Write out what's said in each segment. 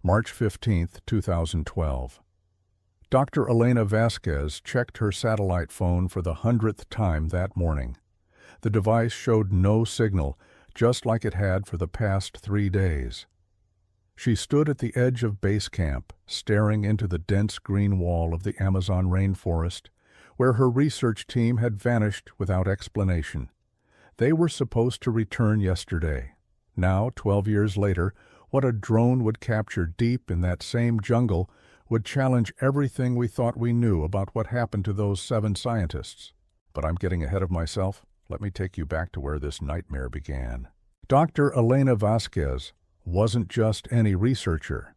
March 15, 2012. Dr. Elena Vasquez checked her satellite phone for the 100th time that morning. The device showed no signal, just like it had for the past 3 days. She stood at the edge of base camp, staring into the dense green wall of the Amazon rainforest, where her research team had vanished without explanation. They were supposed to return yesterday. Now, 12 years later, what a drone would capture deep in that same jungle would challenge everything we thought we knew about what happened to those 7 scientists. But I'm getting ahead of myself. Let me take you back to where this nightmare began. Dr. Elena Vasquez wasn't just any researcher.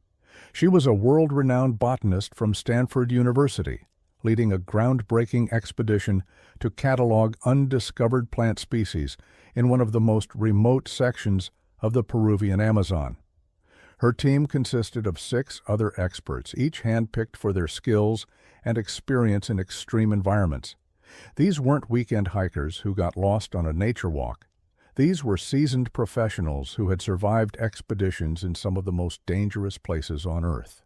She was a world-renowned botanist from Stanford University, leading a groundbreaking expedition to catalog undiscovered plant species in one of the most remote sections of the Peruvian Amazon. Her team consisted of 6 other experts, each handpicked for their skills and experience in extreme environments. These weren't weekend hikers who got lost on a nature walk. These were seasoned professionals who had survived expeditions in some of the most dangerous places on Earth.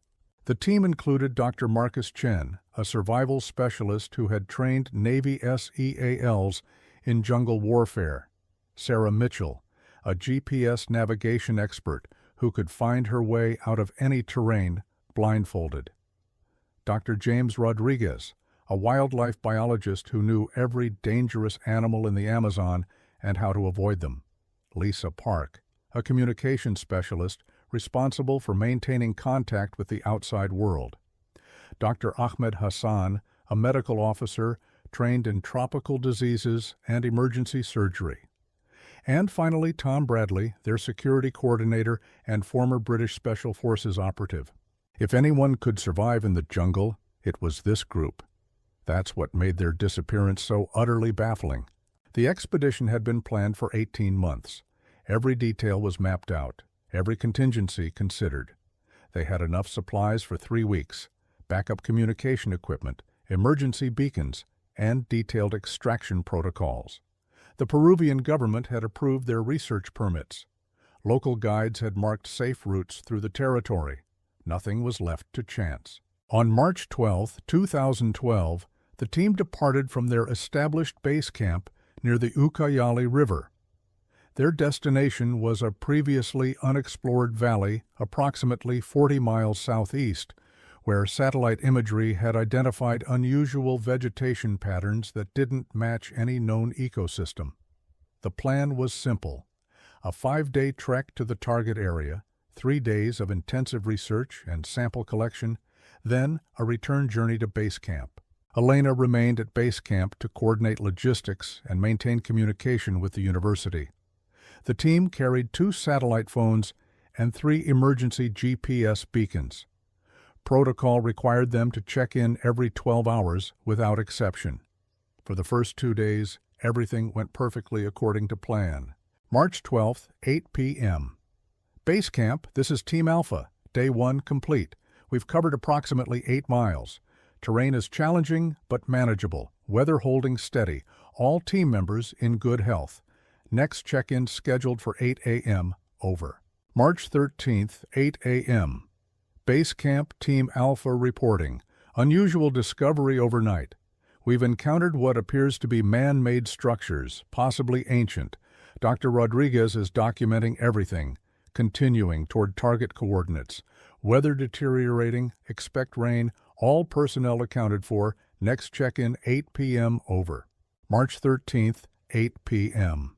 The team included Dr. Marcus Chen, a survival specialist who had trained Navy SEALs in jungle warfare; Sarah Mitchell, a GPS navigation expert who could find her way out of any terrain blindfolded; Dr. James Rodriguez, a wildlife biologist who knew every dangerous animal in the Amazon and how to avoid them; Lisa Park, a communication specialist responsible for maintaining contact with the outside world; Dr. Ahmed Hassan, a medical officer trained in tropical diseases and emergency surgery; and finally Tom Bradley, their security coordinator and former British Special Forces operative. If anyone could survive in the jungle, it was this group. That's what made their disappearance so utterly baffling. The expedition had been planned for 18 months. Every detail was mapped out, every contingency considered. They had enough supplies for 3 weeks, backup communication equipment, emergency beacons, and detailed extraction protocols. The Peruvian government had approved their research permits. Local guides had marked safe routes through the territory. Nothing was left to chance. On March 12, 2012, the team departed from their established base camp near the Ucayali River. Their destination was a previously unexplored valley approximately 40 miles southeast, where satellite imagery had identified unusual vegetation patterns that didn't match any known ecosystem. The plan was simple: a 5-day trek to the target area, 3 days of intensive research and sample collection, then a return journey to base camp. Elena remained at base camp to coordinate logistics and maintain communication with the university. The team carried 2 satellite phones and 3 emergency GPS beacons. Protocol required them to check in every 12 hours without exception. For the first 2 days, everything went perfectly according to plan. March 12th, 8 p.m. Base camp, this is Team Alpha. Day 1 complete. We've covered approximately 8 miles. Terrain is challenging but manageable. Weather holding steady. All team members in good health. Next check-in scheduled for 8 a.m. Over. March 13th, 8 a.m. Base Camp Team Alpha reporting. Unusual discovery overnight. We've encountered what appears to be man-made structures, possibly ancient. Dr. Rodriguez is documenting everything, continuing toward target coordinates. Weather deteriorating, expect rain, all personnel accounted for. Next check-in 8 p.m. Over. March 13th, 8 p.m.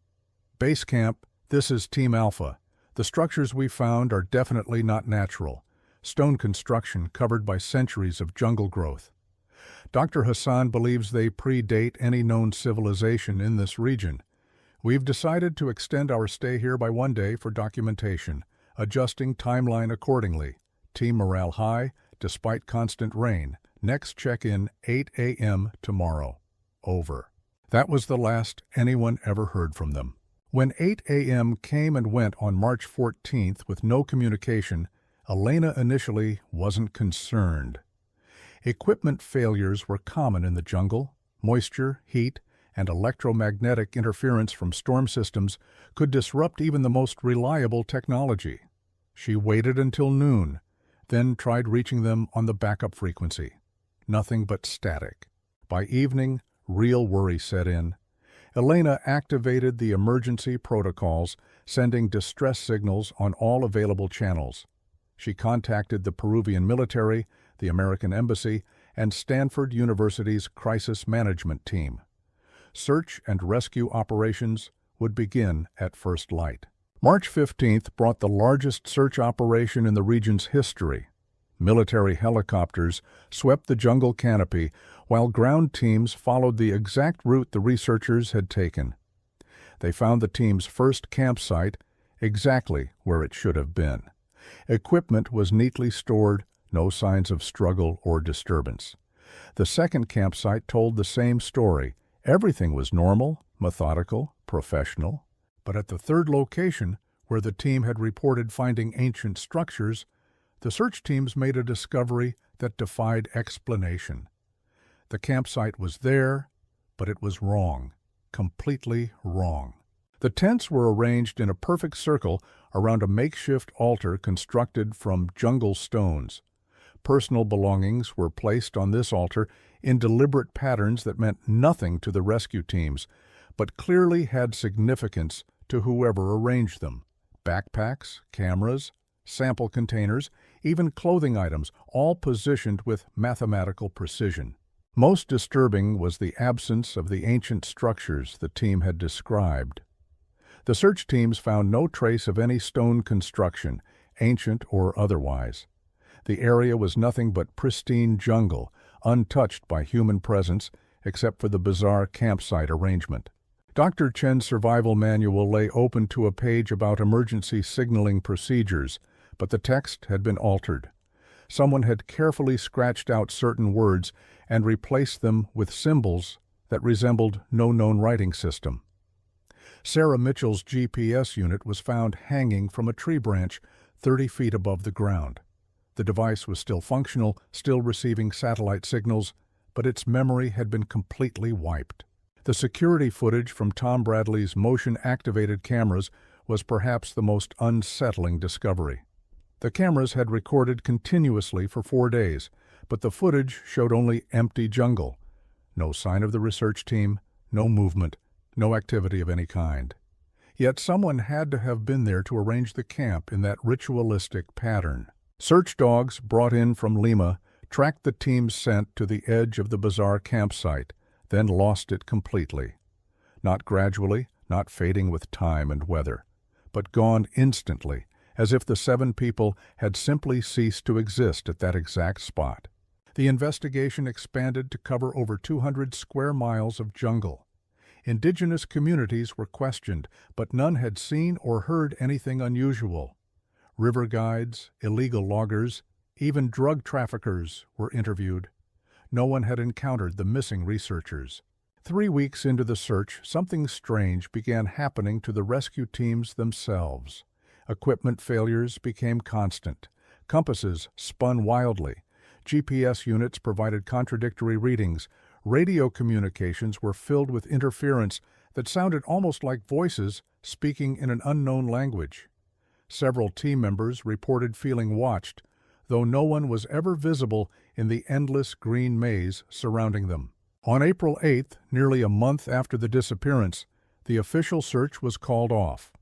Base Camp, this is Team Alpha. The structures we found are definitely not natural. Stone construction covered by centuries of jungle growth. Dr. Hassan believes they predate any known civilization in this region. We've decided to extend our stay here by 1 day for documentation, adjusting timeline accordingly. Team morale high, despite constant rain. Next check-in 8 a.m. tomorrow. Over. That was the last anyone ever heard from them. When 8 a.m. came and went on March 14th with no communication, Elena initially wasn't concerned. Equipment failures were common in the jungle. Moisture, heat, and electromagnetic interference from storm systems could disrupt even the most reliable technology. She waited until noon. then tried reaching them on the backup frequency. Nothing but static. By evening, real worry set in. Elena activated the emergency protocols, sending distress signals on all available channels. She contacted the Peruvian military, the American embassy, and Stanford University's crisis management team. Search and rescue operations would begin at first light. March 15th brought the largest search operation in the region's history. Military helicopters swept the jungle canopy, while ground teams followed the exact route the researchers had taken. They found the team's first campsite exactly where it should have been. Equipment was neatly stored, no signs of struggle or disturbance. The second campsite told the same story. Everything was normal, methodical, professional. But at the third location, where the team had reported finding ancient structures, the search teams made a discovery that defied explanation. The campsite was there, but it was wrong, completely wrong. The tents were arranged in a perfect circle around a makeshift altar constructed from jungle stones. Personal belongings were placed on this altar in deliberate patterns that meant nothing to the rescue teams, but clearly had significance to whoever arranged them. Backpacks, cameras, sample containers, even clothing items, all positioned with mathematical precision. Most disturbing was the absence of the ancient structures the team had described. The search teams found no trace of any stone construction, ancient or otherwise. The area was nothing but pristine jungle, untouched by human presence, except for the bizarre campsite arrangement. Dr. Chen's survival manual lay open to a page about emergency signaling procedures, but the text had been altered. Someone had carefully scratched out certain words and replaced them with symbols that resembled no known writing system. Sarah Mitchell's GPS unit was found hanging from a tree branch 30 feet above the ground. The device was still functional, still receiving satellite signals, but its memory had been completely wiped. The security footage from Tom Bradley's motion-activated cameras was perhaps the most unsettling discovery. The cameras had recorded continuously for 4 days, but the footage showed only empty jungle. No sign of the research team, no movement, no activity of any kind. Yet someone had to have been there to arrange the camp in that ritualistic pattern. Search dogs brought in from Lima tracked the team's scent to the edge of the bizarre campsite, then lost it completely. Not gradually, not fading with time and weather, but gone instantly, as if the 7 people had simply ceased to exist at that exact spot. The investigation expanded to cover over 200 square miles of jungle. Indigenous communities were questioned, but none had seen or heard anything unusual. River guides, illegal loggers, even drug traffickers were interviewed. No one had encountered the missing researchers. 3 weeks into the search, something strange began happening to the rescue teams themselves. Equipment failures became constant. Compasses spun wildly. GPS units provided contradictory readings. Radio communications were filled with interference that sounded almost like voices speaking in an unknown language. Several team members reported feeling watched, though no one was ever visible in the endless green maze surrounding them. On April 8th, nearly a month after the disappearance, the official search was called off.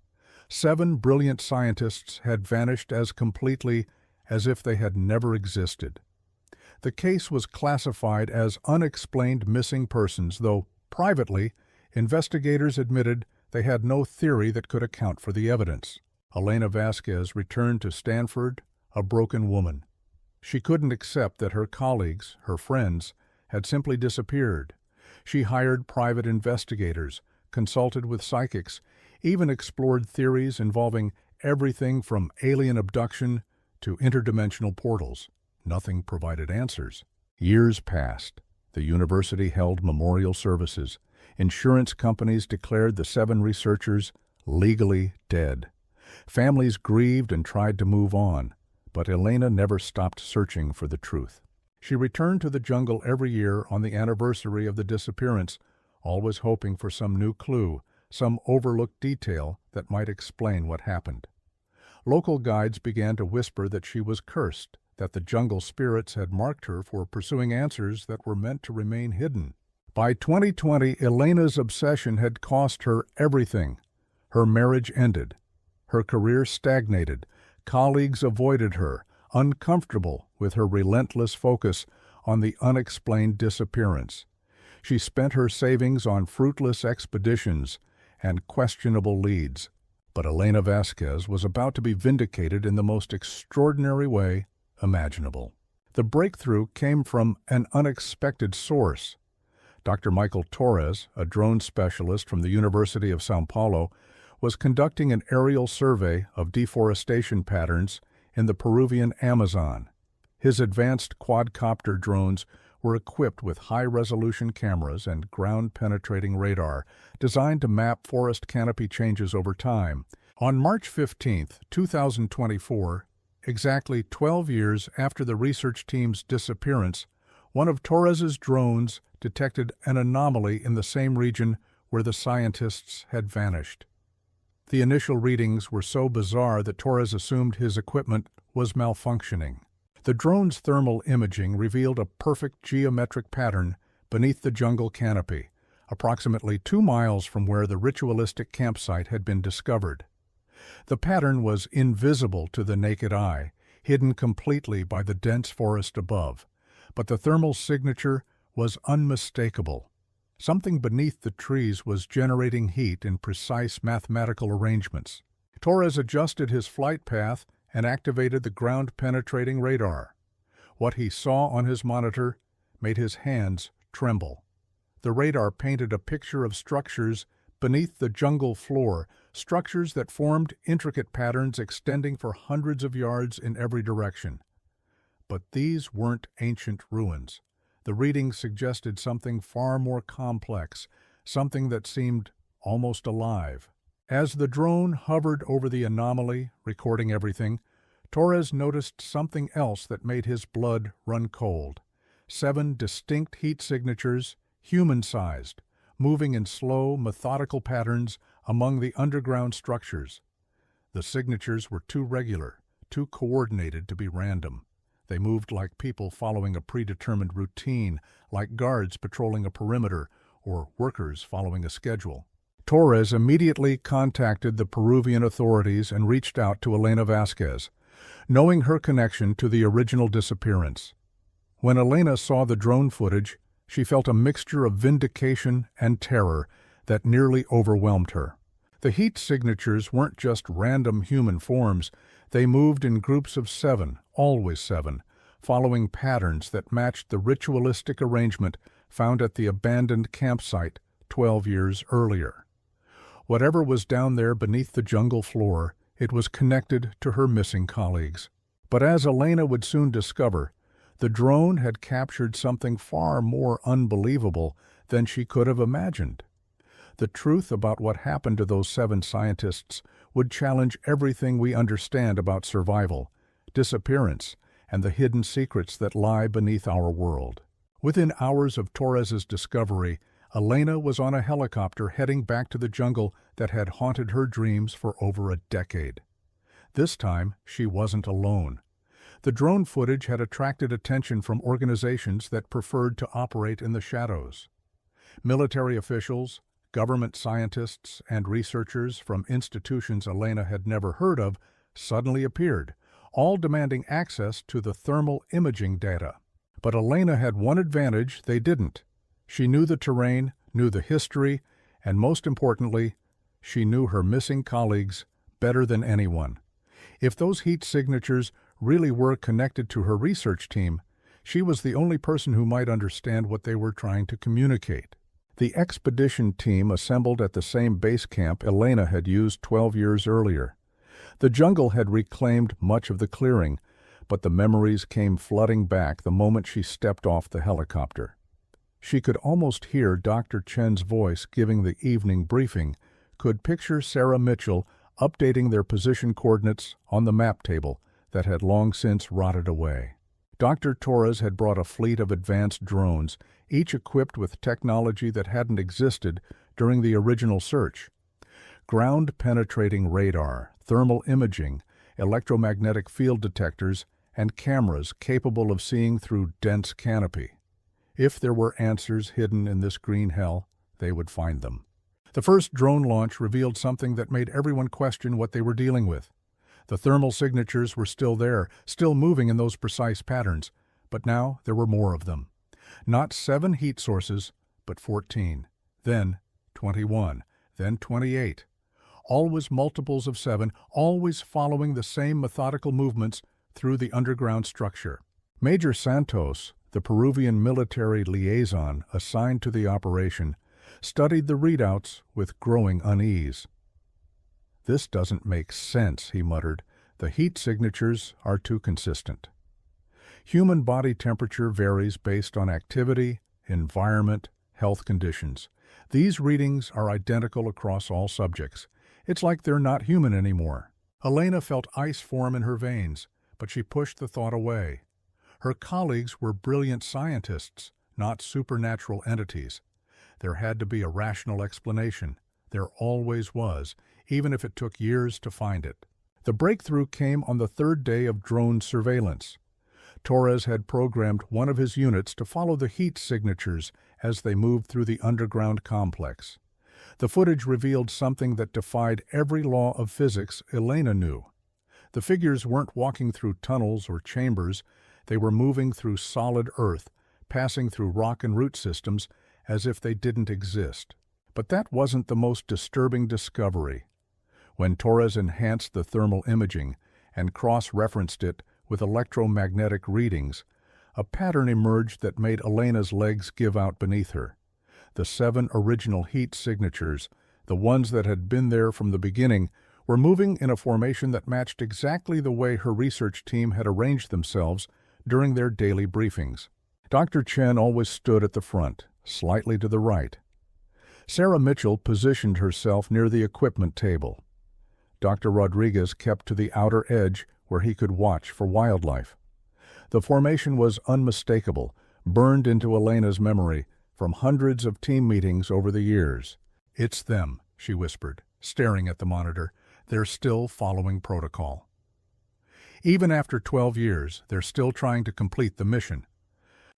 7 brilliant scientists had vanished as completely as if they had never existed. The case was classified as unexplained missing persons, though privately, investigators admitted they had no theory that could account for the evidence. Elena Vasquez returned to Stanford a broken woman. She couldn't accept that her colleagues, her friends, had simply disappeared. She hired private investigators, consulted with psychics, even explored theories involving everything from alien abduction to interdimensional portals. Nothing provided answers. Years passed. The university held memorial services. Insurance companies declared the 7 researchers legally dead. Families grieved and tried to move on, but Elena never stopped searching for the truth. She returned to the jungle every year on the anniversary of the disappearance, always hoping for some new clue, some overlooked detail that might explain what happened. Local guides began to whisper that she was cursed, that the jungle spirits had marked her for pursuing answers that were meant to remain hidden. By 2020, Elena's obsession had cost her everything. Her marriage ended. Her career stagnated. Colleagues avoided her, uncomfortable with her relentless focus on the unexplained disappearance. She spent her savings on fruitless expeditions and questionable leads. But Elena Vasquez was about to be vindicated in the most extraordinary way imaginable. The breakthrough came from an unexpected source. Dr. Michael Torres, a drone specialist from the University of São Paulo, was conducting an aerial survey of deforestation patterns in the Peruvian Amazon. His advanced quadcopter drones were equipped with high-resolution cameras and ground-penetrating radar designed to map forest canopy changes over time. On March 15, 2024, exactly 12 years after the research team's disappearance, one of Torres's drones detected an anomaly in the same region where the scientists had vanished. The initial readings were so bizarre that Torres assumed his equipment was malfunctioning. The drone's thermal imaging revealed a perfect geometric pattern beneath the jungle canopy, approximately 2 miles from where the ritualistic campsite had been discovered. The pattern was invisible to the naked eye, hidden completely by the dense forest above, but the thermal signature was unmistakable. Something beneath the trees was generating heat in precise mathematical arrangements. Torres adjusted his flight path and activated the ground-penetrating radar. What he saw on his monitor made his hands tremble. The radar painted a picture of structures beneath the jungle floor, structures that formed intricate patterns extending for hundreds of yards in every direction. But these weren't ancient ruins. The readings suggested something far more complex, something that seemed almost alive. As the drone hovered over the anomaly, recording everything, Torres noticed something else that made his blood run cold. 7 distinct heat signatures, human-sized, moving in slow, methodical patterns among the underground structures. The signatures were too regular, too coordinated to be random. They moved like people following a predetermined routine, like guards patrolling a perimeter or workers following a schedule. Torres immediately contacted the Peruvian authorities and reached out to Elena Vasquez, knowing her connection to the original disappearance. When Elena saw the drone footage, she felt a mixture of vindication and terror that nearly overwhelmed her. The heat signatures weren't just random human forms. They moved in groups of 7, always 7, following patterns that matched the ritualistic arrangement found at the abandoned campsite 12 years earlier. Whatever was down there beneath the jungle floor, it was connected to her missing colleagues. But as Elena would soon discover, the drone had captured something far more unbelievable than she could have imagined. The truth about what happened to those 7 scientists would challenge everything we understand about survival, disappearance, and the hidden secrets that lie beneath our world. Within hours of Torres's discovery, Elena was on a helicopter heading back to the jungle that had haunted her dreams for over a decade. This time, she wasn't alone. The drone footage had attracted attention from organizations that preferred to operate in the shadows. Military officials, government scientists, and researchers from institutions Elena had never heard of suddenly appeared, all demanding access to the thermal imaging data. But Elena had one advantage they didn't. She knew the terrain, knew the history, and most importantly, she knew her missing colleagues better than anyone. If those heat signatures really were connected to her research team, she was the only person who might understand what they were trying to communicate. The expedition team assembled at the same base camp Elena had used 12 years earlier. The jungle had reclaimed much of the clearing, but the memories came flooding back the moment she stepped off the helicopter. She could almost hear Dr. Chen's voice giving the evening briefing, could picture Sarah Mitchell updating their position coordinates on the map table that had long since rotted away. Dr. Torres had brought a fleet of advanced drones, each equipped with technology that hadn't existed during the original search. Ground-penetrating radar, thermal imaging, electromagnetic field detectors, and cameras capable of seeing through dense canopy. If there were answers hidden in this green hell, they would find them. The first drone launch revealed something that made everyone question what they were dealing with. The thermal signatures were still there, still moving in those precise patterns, but now there were more of them. Not 7 heat sources, but 14, then 21, then 28. Always multiples of 7, always following the same methodical movements through the underground structure. Major Santos, the Peruvian military liaison assigned to the operation, studied the readouts with growing unease. "This doesn't make sense," he muttered. "The heat signatures are too consistent." Human body temperature varies based on activity, environment, health conditions. These readings are identical across all subjects. It's like they're not human anymore. Elena felt ice form in her veins, but she pushed the thought away. Her colleagues were brilliant scientists, not supernatural entities. There had to be a rational explanation. There always was, even if it took years to find it. The breakthrough came on the 3rd day of drone surveillance. Torres had programmed one of his units to follow the heat signatures as they moved through the underground complex. The footage revealed something that defied every law of physics Elena knew. The figures weren't walking through tunnels or chambers, they were moving through solid earth, passing through rock and root systems as if they didn't exist. But that wasn't the most disturbing discovery. When Torres enhanced the thermal imaging and cross-referenced it with electromagnetic readings, a pattern emerged that made Elena's legs give out beneath her. The 7 original heat signatures, the ones that had been there from the beginning, were moving in a formation that matched exactly the way her research team had arranged themselves during their daily briefings. Dr. Chen always stood at the front, slightly to the right. Sarah Mitchell positioned herself near the equipment table. Dr. Rodriguez kept to the outer edge where he could watch for wildlife. The formation was unmistakable, burned into Elena's memory from hundreds of team meetings over the years. "It's them," she whispered, staring at the monitor. "They're still following protocol." Even after 12 years, they're still trying to complete the mission.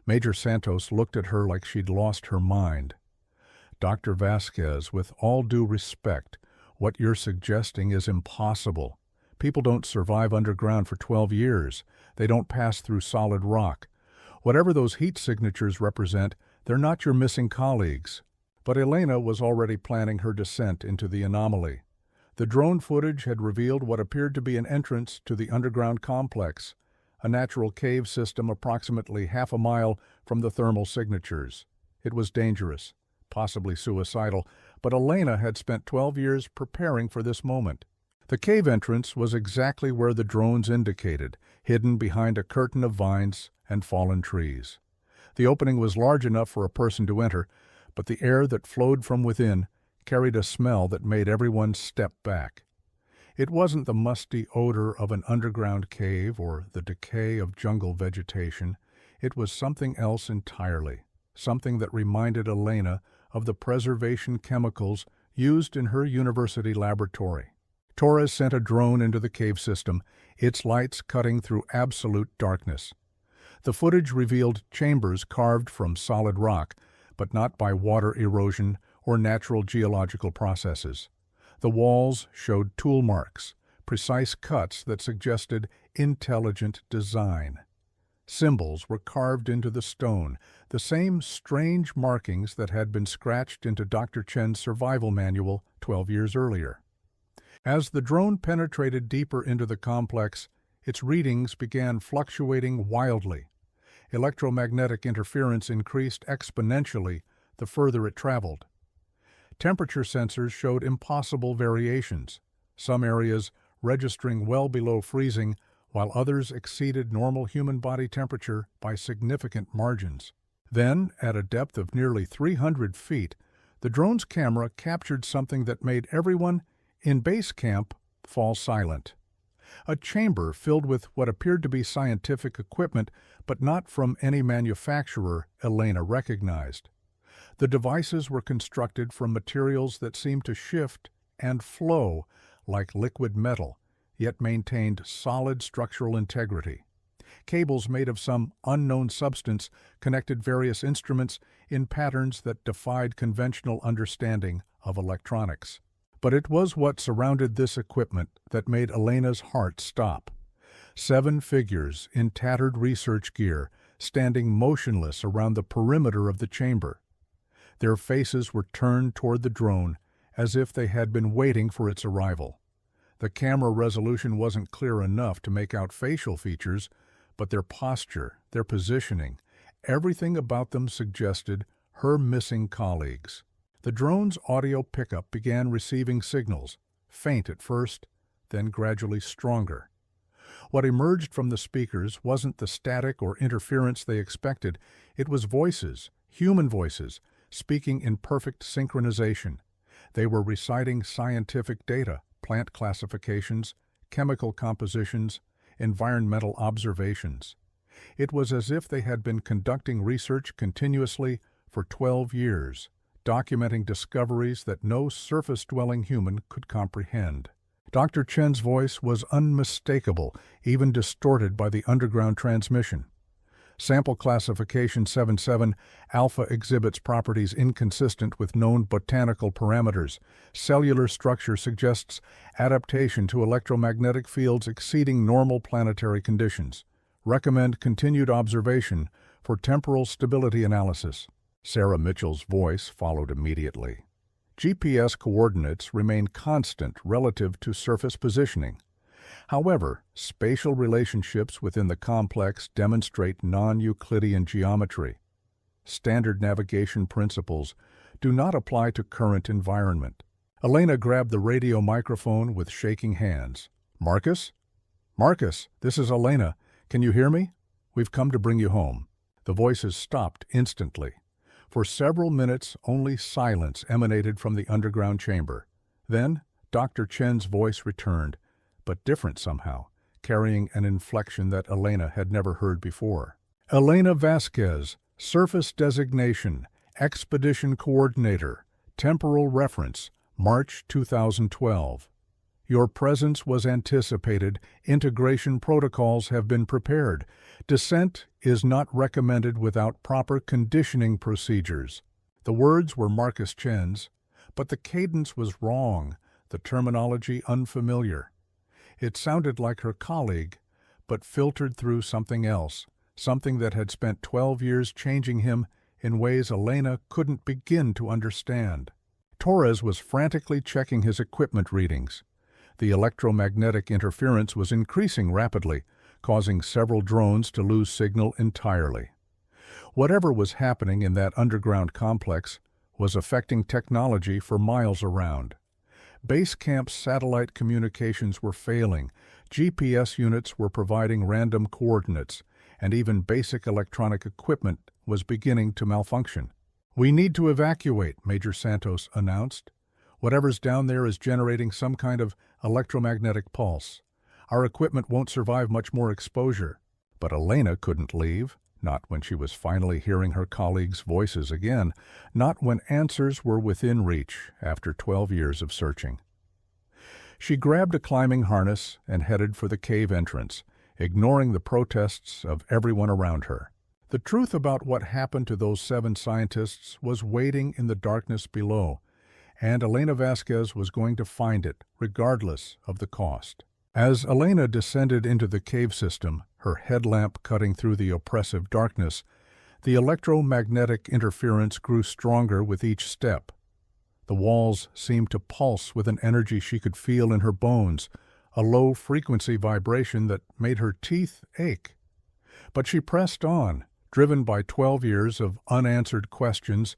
Major Santos looked at her like she'd lost her mind. "Dr. Vasquez, with all due respect, what you're suggesting is impossible. People don't survive underground for 12 years. They don't pass through solid rock. Whatever those heat signatures represent, they're not your missing colleagues." But Elena was already planning her descent into the anomaly. The drone footage had revealed what appeared to be an entrance to the underground complex, a natural cave system approximately half a mile from the thermal signatures. It was dangerous, possibly suicidal, but Elena had spent 12 years preparing for this moment. The cave entrance was exactly where the drones indicated, hidden behind a curtain of vines and fallen trees. The opening was large enough for a person to enter, but the air that flowed from within carried a smell that made everyone step back. It wasn't the musty odor of an underground cave or the decay of jungle vegetation. It was something else entirely, something that reminded Elena of the preservation chemicals used in her university laboratory. Torres sent a drone into the cave system, its lights cutting through absolute darkness. The footage revealed chambers carved from solid rock, but not by water erosion or natural geological processes. The walls showed tool marks, precise cuts that suggested intelligent design. Symbols were carved into the stone, the same strange markings that had been scratched into Dr. Chen's survival manual 12 years earlier. As the drone penetrated deeper into the complex, its readings began fluctuating wildly. Electromagnetic interference increased exponentially the further it traveled. Temperature sensors showed impossible variations, some areas registering well below freezing, while others exceeded normal human body temperature by significant margins. Then, at a depth of nearly 300 feet, the drone's camera captured something that made everyone in base camp fall silent. A chamber filled with what appeared to be scientific equipment, but not from any manufacturer Elena recognized. The devices were constructed from materials that seemed to shift and flow like liquid metal, yet maintained solid structural integrity. Cables made of some unknown substance connected various instruments in patterns that defied conventional understanding of electronics. But it was what surrounded this equipment that made Elena's heart stop. 7 figures in tattered research gear, standing motionless around the perimeter of the chamber. Their faces were turned toward the drone, as if they had been waiting for its arrival. The camera resolution wasn't clear enough to make out facial features, but their posture, their positioning, everything about them suggested her missing colleagues. The drone's audio pickup began receiving signals, faint at first, then gradually stronger. What emerged from the speakers wasn't the static or interference they expected. It was voices, human voices, speaking in perfect synchronization. They were reciting scientific data, plant classifications, chemical compositions, environmental observations. It was as if they had been conducting research continuously for 12 years, documenting discoveries that no surface-dwelling human could comprehend. Dr. Chen's voice was unmistakable, even distorted by the underground transmission. Sample classification 77 alpha exhibits properties inconsistent with known botanical parameters. Cellular structure suggests adaptation to electromagnetic fields exceeding normal planetary conditions. Recommend continued observation for temporal stability analysis. Sarah Mitchell's voice followed immediately. GPS coordinates remain constant relative to surface positioning. However, spatial relationships within the complex demonstrate non-Euclidean geometry. Standard navigation principles do not apply to current environment. Elena grabbed the radio microphone with shaking hands. "Marcus? Marcus, this is Elena. Can you hear me? We've come to bring you home." The voices stopped instantly. For several minutes, only silence emanated from the underground chamber. Then, Dr. Chen's voice returned, but different somehow, carrying an inflection that Elena had never heard before. "Elena Vasquez, Surface Designation, Expedition Coordinator, Temporal Reference, March 2012. Your presence was anticipated. Integration protocols have been prepared. Descent is not recommended without proper conditioning procedures." The words were Marcus Chen's, but the cadence was wrong, the terminology unfamiliar. It sounded like her colleague, but filtered through something else, something that had spent 12 years changing him in ways Elena couldn't begin to understand. Torres was frantically checking his equipment readings. The electromagnetic interference was increasing rapidly, causing several drones to lose signal entirely. Whatever was happening in that underground complex was affecting technology for miles around. Base camp satellite communications were failing, GPS units were providing random coordinates, and even basic electronic equipment was beginning to malfunction. "We need to evacuate," Major Santos announced. "Whatever's down there is generating some kind of electromagnetic pulse. Our equipment won't survive much more exposure." But Elena couldn't leave, not when she was finally hearing her colleagues' voices again, not when answers were within reach after 12 years of searching. She grabbed a climbing harness and headed for the cave entrance, ignoring the protests of everyone around her. The truth about what happened to those 7 scientists was waiting in the darkness below, and Elena Vasquez was going to find it, regardless of the cost. As Elena descended into the cave system, her headlamp cutting through the oppressive darkness, the electromagnetic interference grew stronger with each step. The walls seemed to pulse with an energy she could feel in her bones, a low-frequency vibration that made her teeth ache. But she pressed on, driven by 12 years of unanswered questions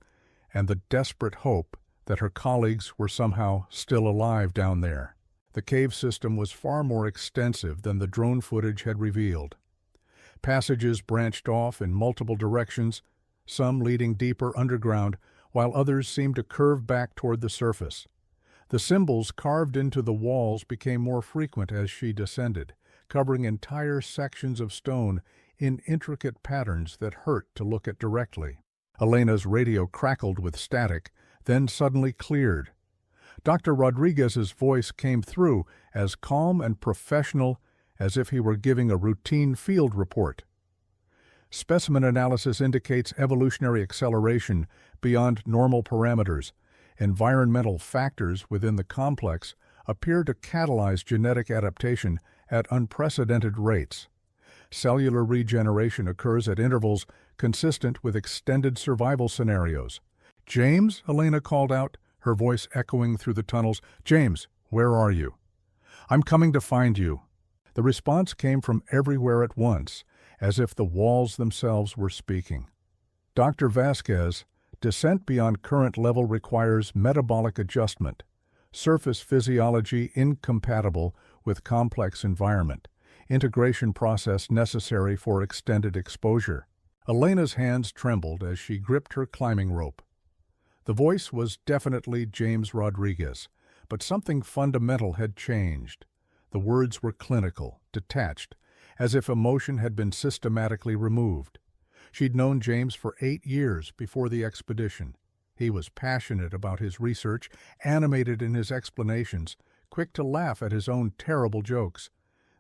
and the desperate hope that her colleagues were somehow still alive down there. The cave system was far more extensive than the drone footage had revealed. Passages branched off in multiple directions, some leading deeper underground, while others seemed to curve back toward the surface. The symbols carved into the walls became more frequent as she descended, covering entire sections of stone in intricate patterns that hurt to look at directly. Elena's radio crackled with static, then suddenly cleared. Dr. Rodriguez's voice came through as calm and professional as if he were giving a routine field report. Specimen analysis indicates evolutionary acceleration beyond normal parameters. Environmental factors within the complex appear to catalyze genetic adaptation at unprecedented rates. Cellular regeneration occurs at intervals consistent with extended survival scenarios. "James," Elena called out, her voice echoing through the tunnels. "James, where are you?" "I'm coming to find you." The response came from everywhere at once, as if the walls themselves were speaking. "Dr. Vasquez, descent beyond current level requires metabolic adjustment, surface physiology incompatible with complex environment, integration process necessary for extended exposure." Elena's hands trembled as she gripped her climbing rope. The voice was definitely James Rodriguez, but something fundamental had changed. The words were clinical, detached, as if emotion had been systematically removed. She'd known James for 8 years before the expedition. He was passionate about his research, animated in his explanations, quick to laugh at his own terrible jokes.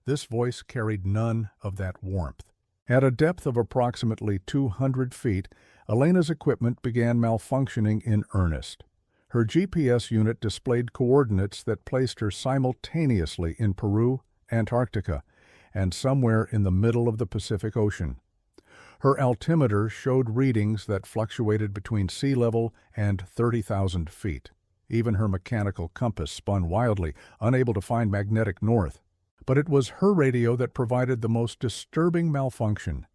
This voice carried none of that warmth. At a depth of approximately 200 feet, Elena's equipment began malfunctioning in earnest. Her GPS unit displayed coordinates that placed her simultaneously in Peru, Antarctica, and somewhere in the middle of the Pacific Ocean. Her altimeter showed readings that fluctuated between sea level and 30,000 feet. Even her mechanical compass spun wildly, unable to find magnetic north. But it was her radio that provided the most disturbing malfunction.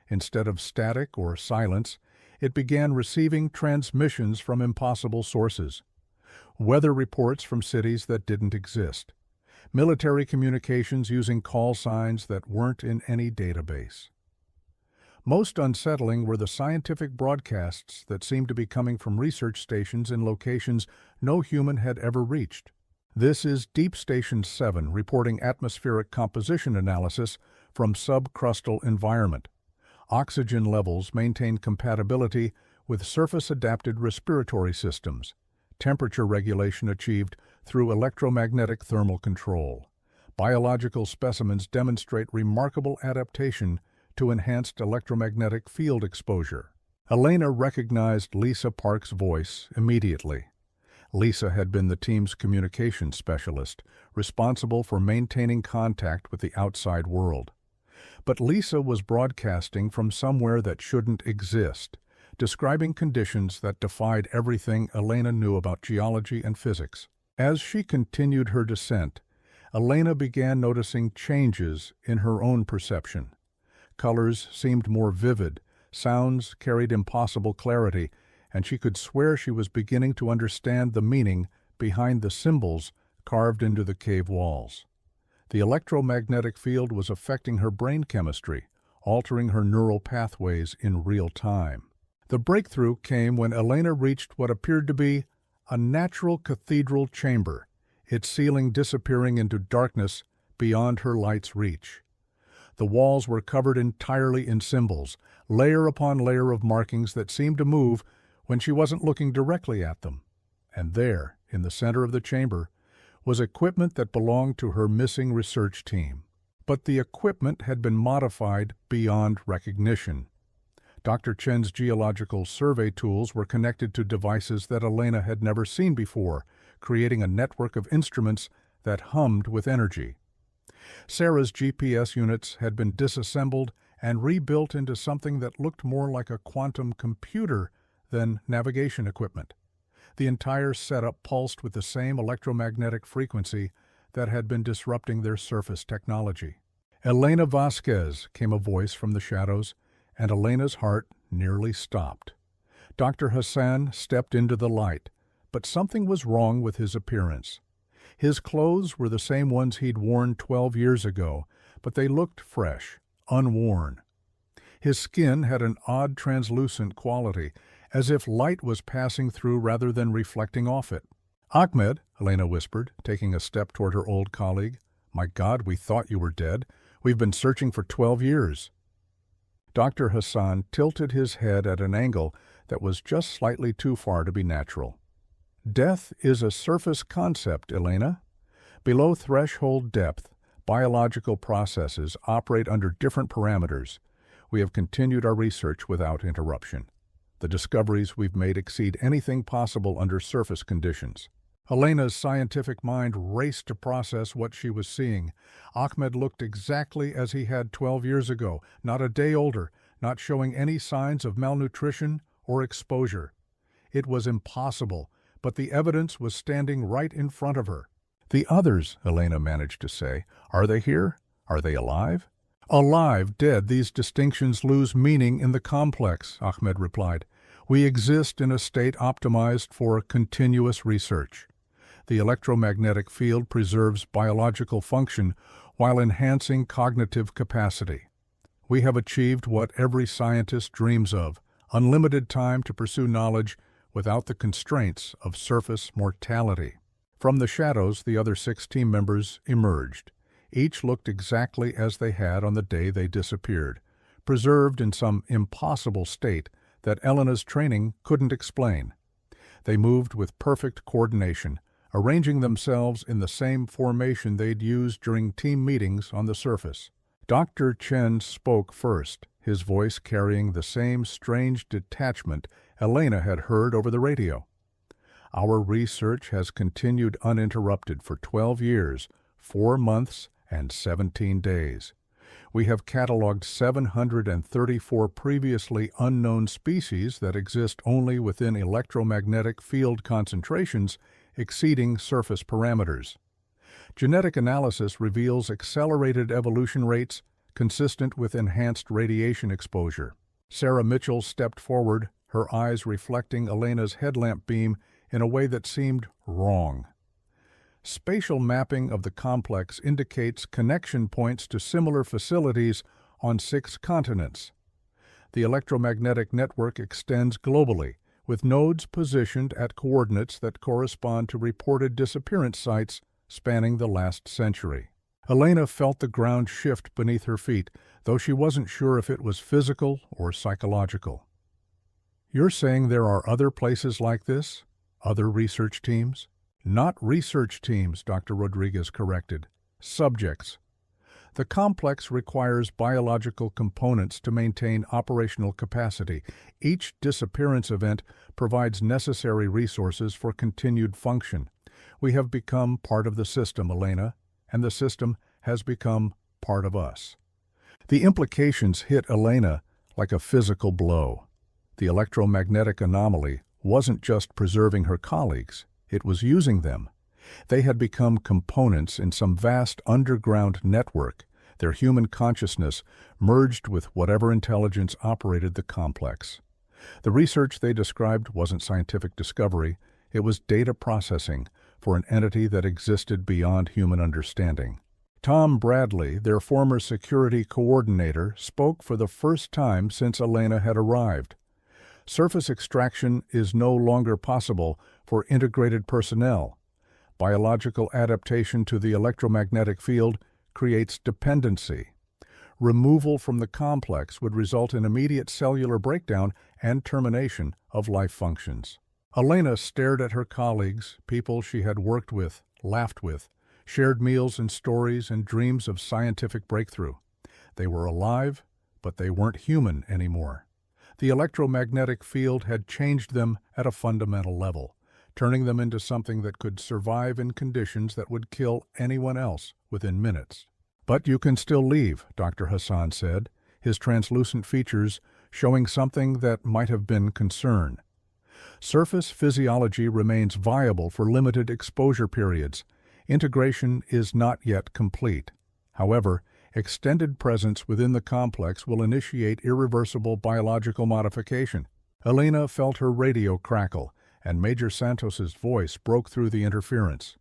Instead of static or silence, it began receiving transmissions from impossible sources. Weather reports from cities that didn't exist. Military communications using call signs that weren't in any database. Most unsettling were the scientific broadcasts that seemed to be coming from research stations in locations no human had ever reached. "This is Deep Station 7 reporting atmospheric composition analysis from subcrustal environment. Oxygen levels maintain compatibility with surface-adapted respiratory systems. Temperature regulation achieved through electromagnetic thermal control. Biological specimens demonstrate remarkable adaptation to enhanced electromagnetic field exposure." Elena recognized Lisa Park's voice immediately. Lisa had been the team's communications specialist, responsible for maintaining contact with the outside world. But Lisa was broadcasting from somewhere that shouldn't exist, describing conditions that defied everything Elena knew about geology and physics. As she continued her descent, Elena began noticing changes in her own perception. Colors seemed more vivid, sounds carried impossible clarity, and she could swear she was beginning to understand the meaning behind the symbols carved into the cave walls. The electromagnetic field was affecting her brain chemistry, altering her neural pathways in real time. The breakthrough came when Elena reached what appeared to be a natural cathedral chamber, its ceiling disappearing into darkness beyond her light's reach. The walls were covered entirely in symbols, layer upon layer of markings that seemed to move when she wasn't looking directly at them. And there, in the center of the chamber, was equipment that belonged to her missing research team. But the equipment had been modified beyond recognition. Dr. Chen's geological survey tools were connected to devices that Elena had never seen before, creating a network of instruments that hummed with energy. Sarah's GPS units had been disassembled and rebuilt into something that looked more like a quantum computer than navigation equipment. The entire setup pulsed with the same electromagnetic frequency that had been disrupting their surface technology. "Elena Vasquez," came a voice from the shadows, and Elena's heart nearly stopped. Dr. Hassan stepped into the light, but something was wrong with his appearance. His clothes were the same ones he'd worn 12 years ago, but they looked fresh, unworn. His skin had an odd translucent quality, as if light was passing through rather than reflecting off it. "Ahmed," Elena whispered, taking a step toward her old colleague. "My God, we thought you were dead. We've been searching for 12 years. Dr. Hassan tilted his head at an angle that was just slightly too far to be natural. "Death is a surface concept, Elena. Below threshold depth, biological processes operate under different parameters, we have continued our research without interruption. The discoveries we've made exceed anything possible under surface conditions. Elena's scientific mind raced to process what she was seeing. Ahmed looked exactly as he had 12 years ago, not a day older, not showing any signs of malnutrition or exposure. It was impossible, but the evidence was standing right in front of her. "The others," Elena managed to say, "are they here? Are they alive?" "Alive, dead, these distinctions lose meaning in the complex," Ahmed replied. "We exist in a state optimized for continuous research. The electromagnetic field preserves biological function while enhancing cognitive capacity. We have achieved what every scientist dreams of, unlimited time to pursue knowledge without the constraints of surface mortality." From the shadows, the other 6 team members emerged. Each looked exactly as they had on the day they disappeared, preserved in some impossible state that Elena's training couldn't explain. They moved with perfect coordination, arranging themselves in the same formation they'd used during team meetings on the surface. Dr. Chen spoke first, his voice carrying the same strange detachment Elena had heard over the radio. "Our research has continued uninterrupted for 12 years, 4 months, and 17 days. We have cataloged 734 previously unknown species that exist only within electromagnetic field concentrations exceeding surface parameters. Genetic analysis reveals accelerated evolution rates consistent with enhanced radiation exposure." Sarah Mitchell stepped forward, her eyes reflecting Elena's headlamp beam in a way that seemed wrong. "Spatial mapping of the complex indicates connection points to similar facilities on 6 continents. The electromagnetic network extends globally, with nodes positioned at coordinates that correspond to reported disappearance sites spanning the last century." Elena felt the ground shift beneath her feet, though she wasn't sure if it was physical or psychological. "You're saying there are other places like this? Other research teams?" "Not research teams," Dr. Rodriguez corrected. "Subjects. The complex requires biological components to maintain operational capacity. Each disappearance event provides necessary resources for continued function. We have become part of the system, Elena, and the system has become part of us." The implications hit Elena like a physical blow. The electromagnetic anomaly wasn't just preserving her colleagues, it was using them. They had become components in some vast underground network, their human consciousness merged with whatever intelligence operated the complex. The research they described wasn't scientific discovery, it was data processing for an entity that existed beyond human understanding. Tom Bradley, their former security coordinator, spoke for the first time since Elena had arrived. "Surface extraction is no longer possible for integrated personnel. Biological adaptation to the electromagnetic field creates dependency. Removal from the complex would result in immediate cellular breakdown and termination of life functions." Elena stared at her colleagues, people she had worked with, laughed with, shared meals and stories and dreams of scientific breakthrough. They were alive, but they weren't human anymore. The electromagnetic field had changed them at a fundamental level, turning them into something that could survive in conditions that would kill anyone else within minutes. "But you can still leave," Dr. Hassan said, his translucent features showing something that might have been concern. "Surface physiology remains viable for limited exposure periods. Integration is not yet complete. However, extended presence within the complex will initiate irreversible biological modification." Elena felt her radio crackle, and Major Santos's voice broke through the interference.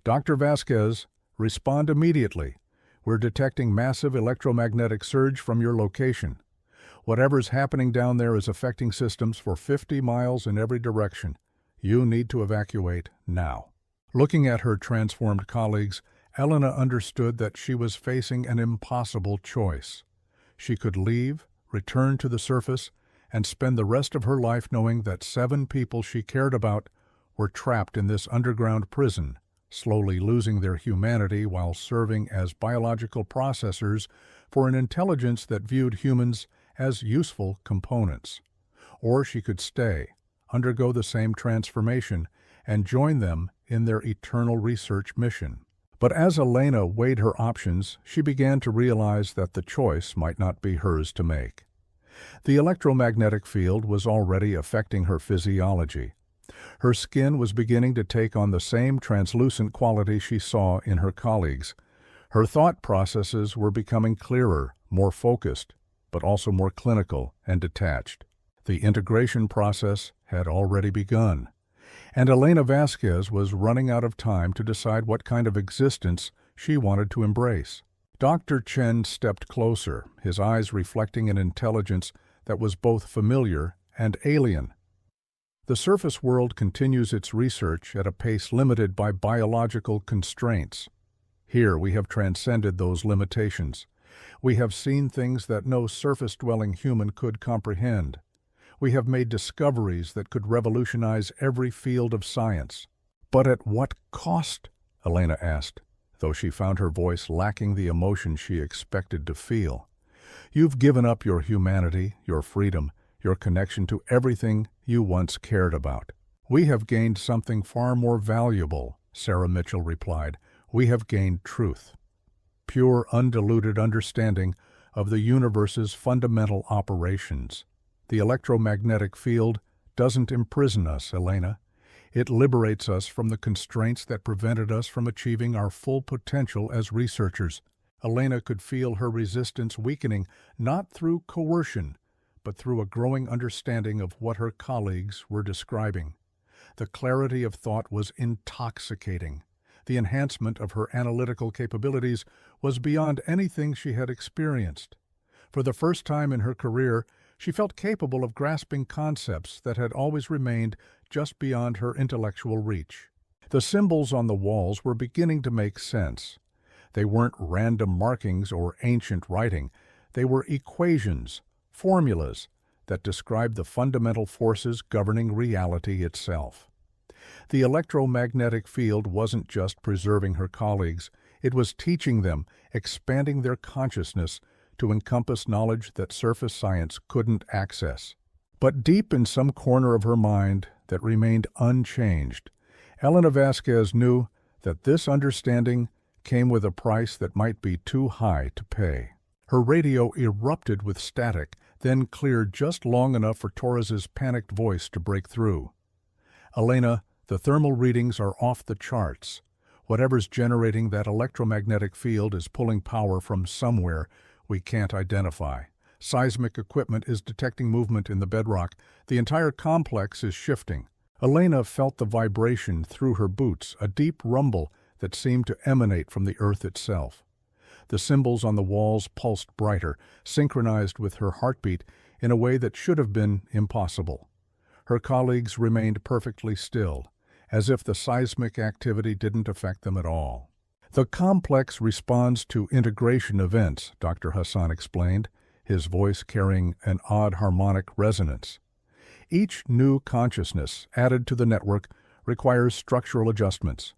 "Dr. Vasquez, respond immediately. We're detecting massive electromagnetic surge from your location. Whatever's happening down there is affecting systems for 50 miles in every direction. You need to evacuate now." Looking at her transformed colleagues, Elena understood that she was facing an impossible choice. She could leave, return to the surface, and spend the rest of her life knowing that 7 people she cared about were trapped in this underground prison slowly losing their humanity while serving as biological processors for an intelligence that viewed humans as useful components. Or she could stay, undergo the same transformation, and join them in their eternal research mission. But as Elena weighed her options, she began to realize that the choice might not be hers to make. The electromagnetic field was already affecting her physiology. Her skin was beginning to take on the same translucent quality she saw in her colleagues. Her thought processes were becoming clearer, more focused, but also more clinical and detached. The integration process had already begun, and Elena Vasquez was running out of time to decide what kind of existence she wanted to embrace. Dr. Chen stepped closer, his eyes reflecting an intelligence that was both familiar and alien. The surface world continues its research at a pace limited by biological constraints. Here we have transcended those limitations. We have seen things that no surface-dwelling human could comprehend. We have made discoveries that could revolutionize every field of science. But at what cost? Elena asked, though she found her voice lacking the emotion she expected to feel. You've given up your humanity, your freedom, your connection to everything you once cared about. We have gained something far more valuable, Sarah Mitchell replied. We have gained truth. Pure, undiluted understanding of the universe's fundamental operations. The electromagnetic field doesn't imprison us, Elena. It liberates us from the constraints that prevented us from achieving our full potential as researchers. Elena could feel her resistance weakening, not through coercion, but through a growing understanding of what her colleagues were describing. The clarity of thought was intoxicating. The enhancement of her analytical capabilities was beyond anything she had experienced. For the first time in her career, she felt capable of grasping concepts that had always remained just beyond her intellectual reach. The symbols on the walls were beginning to make sense. They weren't random markings or ancient writing. They were equations, formulas that described the fundamental forces governing reality itself. The electromagnetic field wasn't just preserving her colleagues, it was teaching them, expanding their consciousness to encompass knowledge that surface science couldn't access. But deep in some corner of her mind that remained unchanged, Elena Vasquez knew that this understanding came with a price that might be too high to pay. Her radio erupted with static, then cleared just long enough for Torres's panicked voice to break through. Elena, the thermal readings are off the charts. Whatever's generating that electromagnetic field is pulling power from somewhere we can't identify. Seismic equipment is detecting movement in the bedrock. The entire complex is shifting. Elena felt the vibration through her boots, a deep rumble that seemed to emanate from the earth itself. The symbols on the walls pulsed brighter, synchronized with her heartbeat in a way that should have been impossible. Her colleagues remained perfectly still, as if the seismic activity didn't affect them at all. The complex responds to integration events, Dr. Hassan explained, his voice carrying an odd harmonic resonance. Each new consciousness added to the network requires structural adjustments.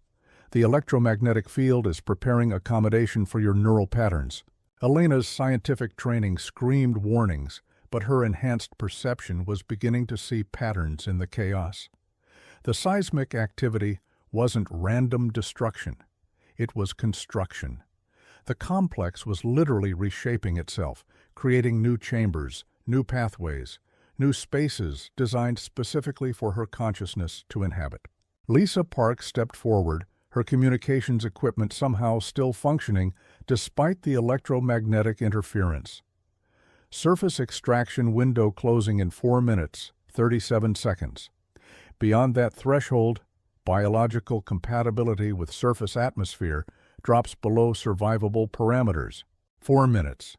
The electromagnetic field is preparing accommodation for your neural patterns. Elena's scientific training screamed warnings, but her enhanced perception was beginning to see patterns in the chaos. The seismic activity wasn't random destruction. It was construction. The complex was literally reshaping itself, creating new chambers, new pathways, new spaces designed specifically for her consciousness to inhabit. Lisa Park stepped forward, her communications equipment somehow still functioning despite the electromagnetic interference. Surface extraction window closing in 4 minutes, 37 seconds. Beyond that threshold, biological compatibility with surface atmosphere drops below survivable parameters. 4 minutes.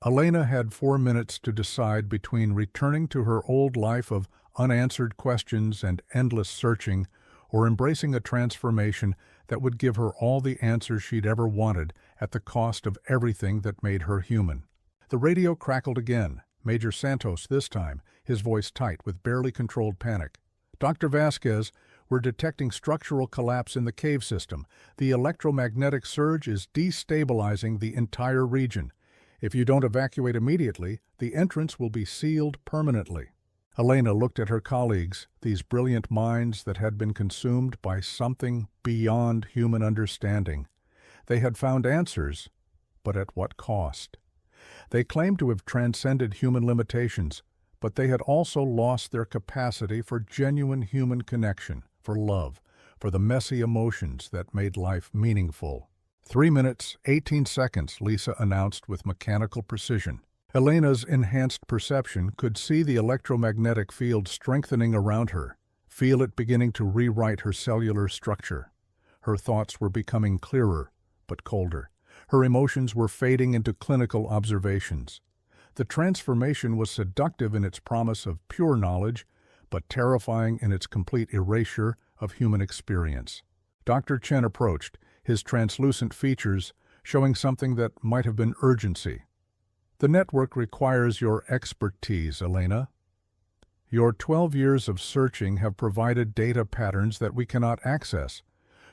Elena had 4 minutes to decide between returning to her old life of unanswered questions and endless searching or embracing a transformation that would give her all the answers she'd ever wanted at the cost of everything that made her human. The radio crackled again, Major Santos this time, his voice tight with barely controlled panic. "Dr. Vasquez, we're detecting structural collapse in the cave system. The electromagnetic surge is destabilizing the entire region. If you don't evacuate immediately, the entrance will be sealed permanently." Elena looked at her colleagues, these brilliant minds that had been consumed by something beyond human understanding. They had found answers, but at what cost? They claimed to have transcended human limitations, but they had also lost their capacity for genuine human connection, for love, for the messy emotions that made life meaningful. 3 minutes, 18 seconds, Lisa announced with mechanical precision. Elena's enhanced perception could see the electromagnetic field strengthening around her, feel it beginning to rewrite her cellular structure. Her thoughts were becoming clearer, but colder. Her emotions were fading into clinical observations. The transformation was seductive in its promise of pure knowledge, but terrifying in its complete erasure of human experience. Dr. Chen approached, his translucent features showing something that might have been urgency. "The network requires your expertise, Elena. Your 12 years of searching have provided data patterns that we cannot access.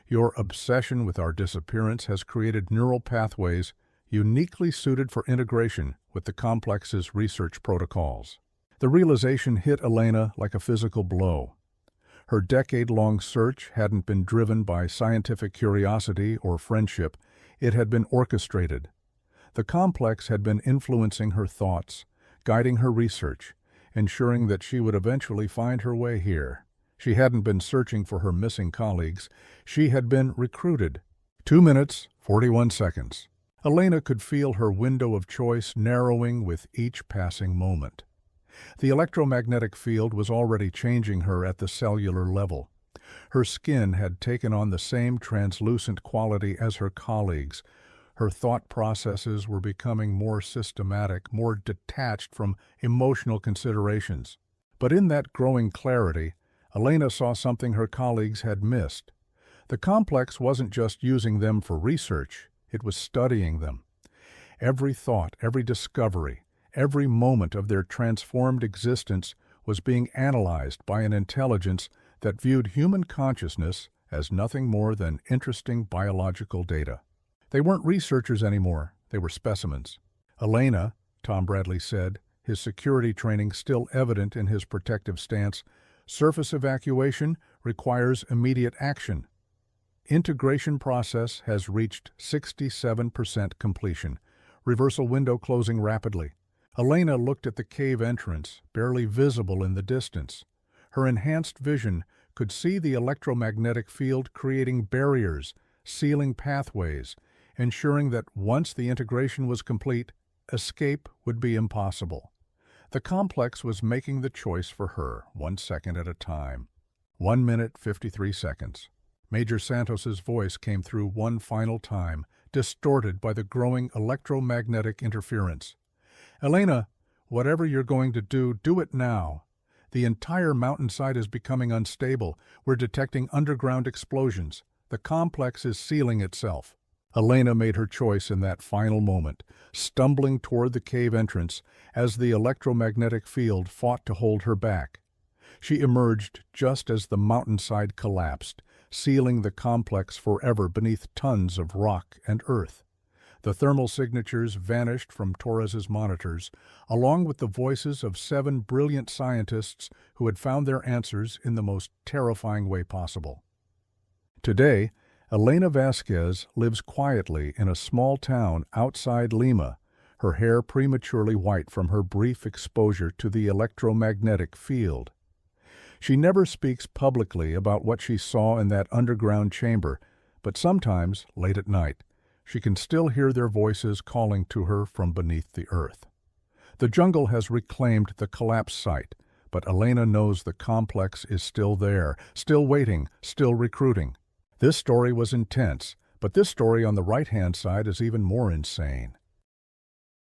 Your obsession with our disappearance has created neural pathways uniquely suited for integration with the complex's research protocols." The realization hit Elena like a physical blow. Her decade-long search hadn't been driven by scientific curiosity or friendship. It had been orchestrated. The complex had been influencing her thoughts, guiding her research, ensuring that she would eventually find her way here. She hadn't been searching for her missing colleagues. She had been recruited. 2 minutes, 41 seconds. Elena could feel her window of choice narrowing with each passing moment. The electromagnetic field was already changing her at the cellular level. Her skin had taken on the same translucent quality as her colleagues. Her thought processes were becoming more systematic, more detached from emotional considerations. But in that growing clarity, Elena saw something her colleagues had missed. The complex wasn't just using them for research, it was studying them. Every thought, every discovery, every moment of their transformed existence was being analyzed by an intelligence that viewed human consciousness as nothing more than interesting biological data. They weren't researchers anymore, they were specimens. "Elena," Tom Bradley said, his security training still evident in his protective stance, "surface evacuation requires immediate action. Integration process has reached 67% completion. Reversal window closing rapidly." Elena looked at the cave entrance, barely visible in the distance. Her enhanced vision could see the electromagnetic field creating barriers, sealing pathways, ensuring that once the integration was complete, escape would be impossible. The complex was making the choice for her, 1 second at a time. 1 minute, 53 seconds. Major Santos's voice came through one final time, distorted by the growing electromagnetic interference. "Elena, whatever you're going to do it now. The entire mountainside is becoming unstable. We're detecting underground explosions. The complex is sealing itself." Elena made her choice in that final moment, stumbling toward the cave entrance as the electromagnetic field fought to hold her back. She emerged just as the mountainside collapsed, sealing the complex forever beneath tons of rock and earth. The thermal signatures vanished from Torres's monitors, along with the voices of 7 brilliant scientists who had found their answers in the most terrifying way possible. Today, Elena Vasquez lives quietly in a small town outside Lima, her hair prematurely white from her brief exposure to the electromagnetic field. She never speaks publicly about what she saw in that underground chamber, but sometimes, late at night, she can still hear their voices calling to her from beneath the earth. The jungle has reclaimed the collapse site, but Elena knows the complex is still there, still waiting, still recruiting. This story was intense, but this story on the right-hand side is even more insane.